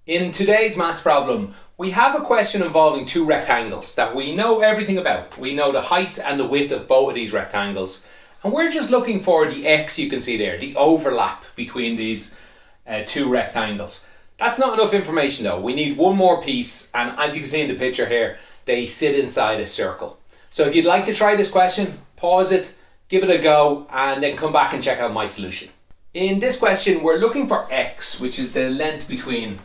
In today's maths problem, we have a question involving two rectangles that we know everything about. We know the height and the width of both of these rectangles. And we're just looking for the x you can see there, the overlap between these two rectangles. That's not enough information though. We need one more piece, and as you can see in the picture here, they sit inside a circle. So if you'd like to try this question, pause it, give it a go, and then come back and check out my solution. In this question, we're looking for x, which is the length between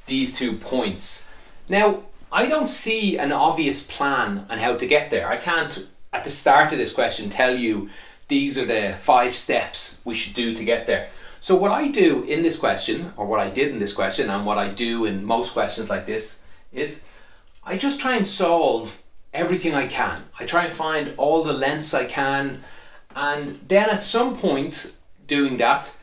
these 2 points. Now, I don't see an obvious plan on how to get there. I can't, at the start of this question, tell you these are the 5 steps we should do to get there. So what I do in this question, or what I did in this question, and what I do in most questions like this, is I just try and solve everything I can. I try and find all the lengths I can, and then at some point doing that,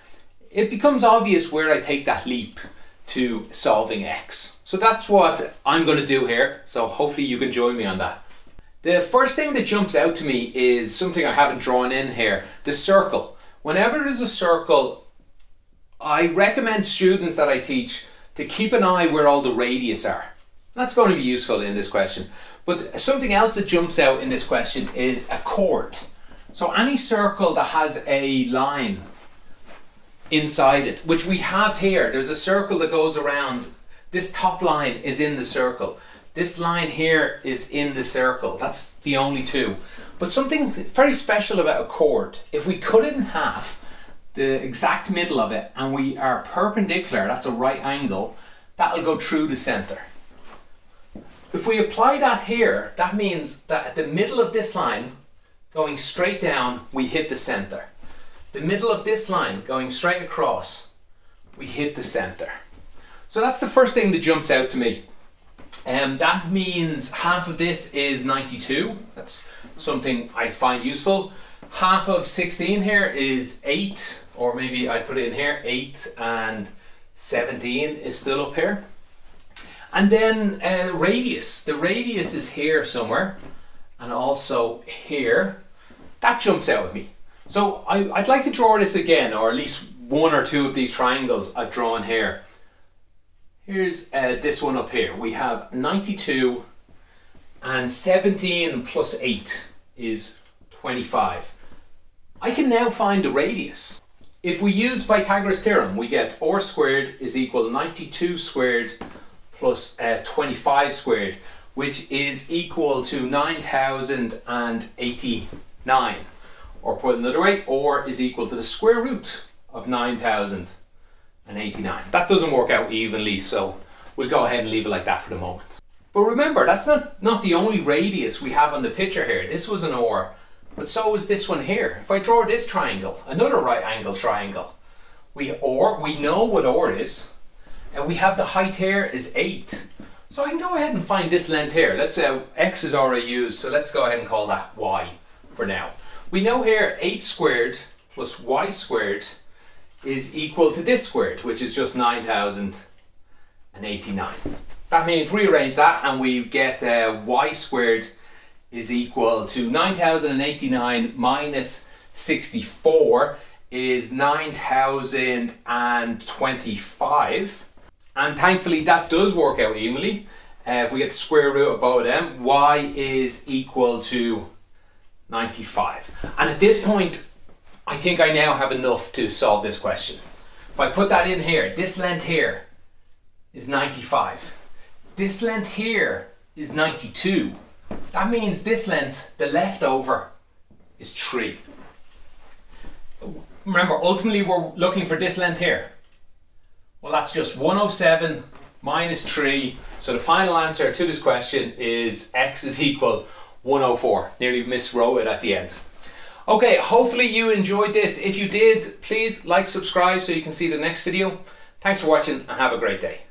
it becomes obvious where I take that leap to solving x. So that's what I'm going to do here, so hopefully you can join me on that. The first thing that jumps out to me is something I haven't drawn in here, the circle. Whenever there's a circle, I recommend students that I teach to keep an eye where all the radius are. That's going to be useful in this question. But something else that jumps out in this question is a chord. So any circle that has a line inside it, which we have here, there's a circle that goes around. This top line is in the circle. This line here is in the circle. That's the only two. But something very special about a chord, if we cut it in half, the exact middle of it, and we are perpendicular, that's a right angle, that'll go through the center. If we apply that here, that means that at the middle of this line, going straight down, we hit the center. The middle of this line going straight across, we hit the center. So that's the first thing that jumps out to me. That means half of this is 92. That's something I find useful. Half of 16 here is 8, or maybe I put it in here, 8 and 17 is still up here. And then radius. The radius is here somewhere, and also here. That jumps out at me. So I'd like to draw this again, or at least one or two of these triangles I've drawn here. Here's this one up here. We have 92 and 17 plus 8 is 25. I can now find the radius. If we use Pythagoras' theorem, we get r squared is equal to 92 squared plus 25 squared, which is equal to 9,089. Or put another way, or is equal to the square root of 9,089. That doesn't work out evenly, so we'll go ahead and leave it like that for the moment. But remember, that's not the only radius we have on the picture here. This was an or, but so is this one here. If I draw this triangle, another right angle triangle, we know what or is, and we have the height here is 8. So I can go ahead and find this length here. Let's x is already used, so let's go ahead and call that y for now. We know here 8 squared plus y squared is equal to this squared, which is just 9,089. That means rearrange that and we get y squared is equal to 9,089 minus 64 is 9,025. And thankfully that does work out evenly. If we get the square root of both of them, y is equal to 95. And at this point, I think I now have enough to solve this question. If I put that in here, this length here is 95. This length here is 92. That means this length, the leftover, is 3. Remember, ultimately we're looking for this length here. Well, that's just 107 minus 3. So the final answer to this question is x is equal 104. Nearly miswrote it at the end. Okay, hopefully you enjoyed this. If you did, please like, subscribe so you can see the next video. Thanks for watching and have a great day.